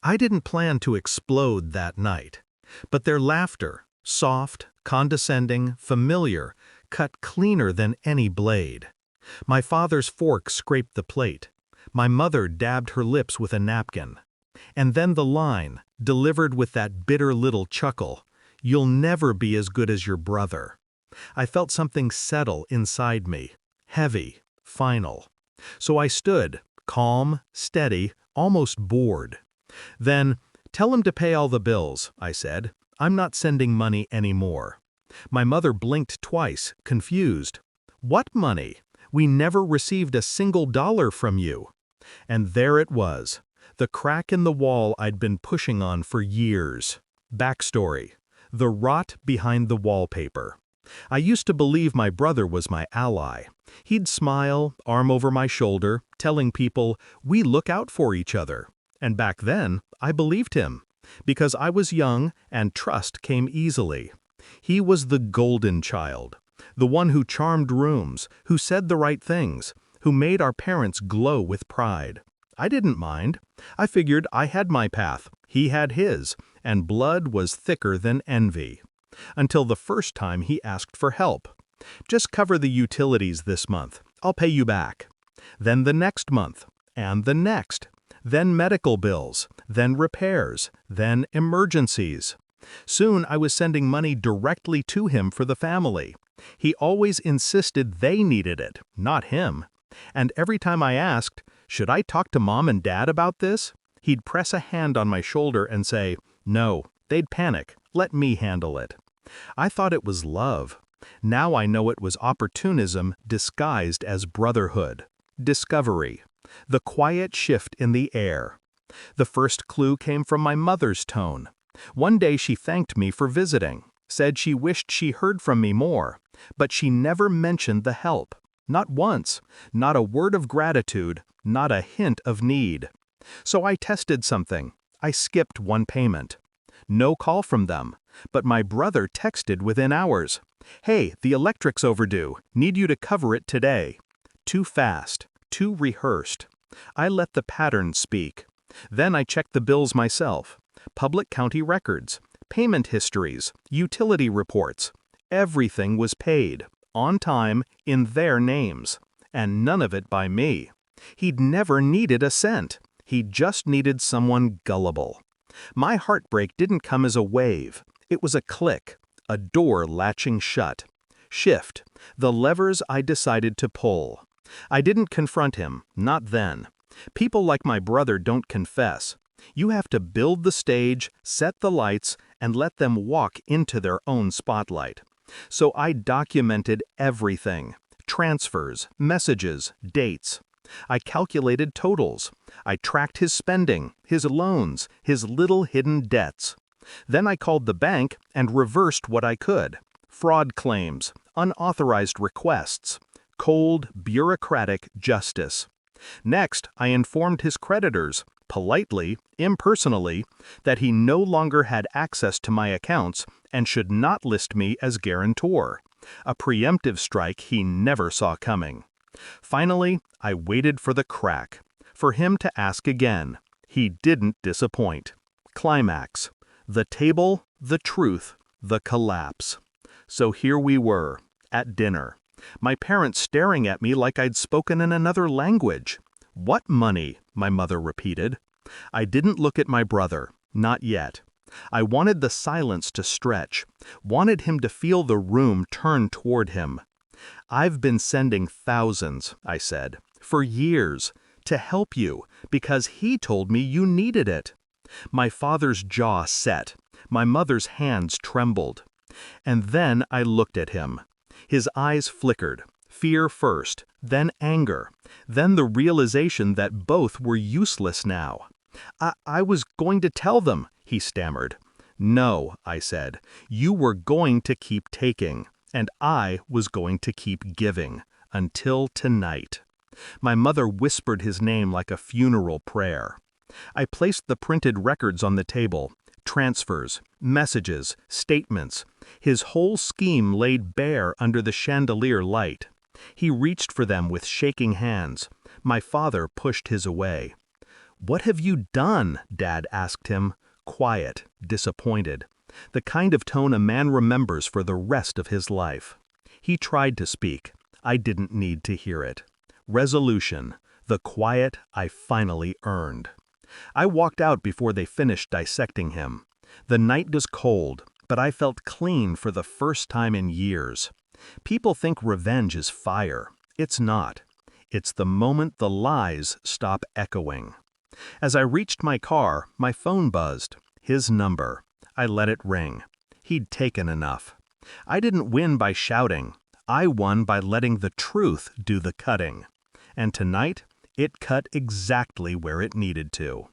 I didn't plan to explode that night, but their laughter, soft, condescending, familiar, cut cleaner than any blade. My father's fork scraped the plate. My mother dabbed her lips with a napkin. And then the line, delivered with that bitter little chuckle, "You'll never be as good as your brother." I felt something settle inside me, heavy, final. So I stood, calm, steady, almost bored. Then, "Tell him to pay all the bills," I said. "I'm not sending money anymore." My mother blinked twice, confused. "What money? We never received a single dollar from you." And there it was, the crack in the wall I'd been pushing on for years. Backstory: the rot behind the wallpaper. I used to believe my brother was my ally. He'd smile, arm over my shoulder, telling people, "We look out for each other." And back then, I believed him, because I was young and trust came easily. He was the golden child, the one who charmed rooms, who said the right things, who made our parents glow with pride. I didn't mind. I figured I had my path, he had his, and blood was thicker than envy. Until the first time he asked for help. "Just cover the utilities this month. I'll pay you back." Then the next month, and the next. Then medical bills, then repairs, then emergencies. Soon I was sending money directly to him for the family. He always insisted they needed it, not him. And every time I asked, "Should I talk to Mom and Dad about this?" he'd press a hand on my shoulder and say, "No, they'd panic. Let me handle it." I thought it was love. Now I know it was opportunism disguised as brotherhood. Discovery. The quiet shift in the air. The first clue came from my mother's tone. One day she thanked me for visiting, said she wished she heard from me more, but she never mentioned the help. Not once, not a word of gratitude, not a hint of need. So I tested something. I skipped one payment. No call from them, but my brother texted within hours. "Hey, the electric's overdue. Need you to cover it today." Too fast, too rehearsed. I let the pattern speak. Then I checked the bills myself. Public county records, payment histories, utility reports. Everything was paid, on time, in their names. And none of it by me. He'd never needed a cent. He just needed someone gullible. My heartbreak didn't come as a wave. It was a click, a door latching shut. Shift, the levers I decided to pull. I didn't confront him, not then. People like my brother don't confess. You have to build the stage, set the lights, and let them walk into their own spotlight. So I documented everything. Transfers, messages, dates. I calculated totals. I tracked his spending, his loans, his little hidden debts. Then I called the bank and reversed what I could. Fraud claims, unauthorized requests, cold, bureaucratic justice. Next, I informed his creditors, politely, impersonally, that he no longer had access to my accounts and should not list me as guarantor. A preemptive strike he never saw coming. Finally, I waited for the crack, for him to ask again. He didn't disappoint. Climax. The table, the truth, the collapse. So here we were, at dinner. My parents staring at me like I'd spoken in another language. "What money?" my mother repeated. I didn't look at my brother, not yet. I wanted the silence to stretch, wanted him to feel the room turn toward him. "I've been sending thousands," I said, "for years, to help you, because he told me you needed it." My father's jaw set, my mother's hands trembled. And then I looked at him. His eyes flickered, fear first, then anger, then the realization that both were useless now. I was going to tell them," he stammered. "No," I said, "you were going to keep taking, and I was going to keep giving, until tonight." My mother whispered his name like a funeral prayer. I placed the printed records on the table. Transfers, messages, statements. His whole scheme laid bare under the chandelier light. He reached for them with shaking hands. My father pushed his away. "What have you done?" Dad asked him, quiet, disappointed, the kind of tone a man remembers for the rest of his life. He tried to speak. I didn't need to hear it. Resolution, the quiet I finally earned. I walked out before they finished dissecting him. The night was cold, but I felt clean for the first time in years. People think revenge is fire. It's not. It's the moment the lies stop echoing. As I reached my car, my phone buzzed. His number. I let it ring. He'd taken enough. I didn't win by shouting. I won by letting the truth do the cutting. And tonight, it cut exactly where it needed to.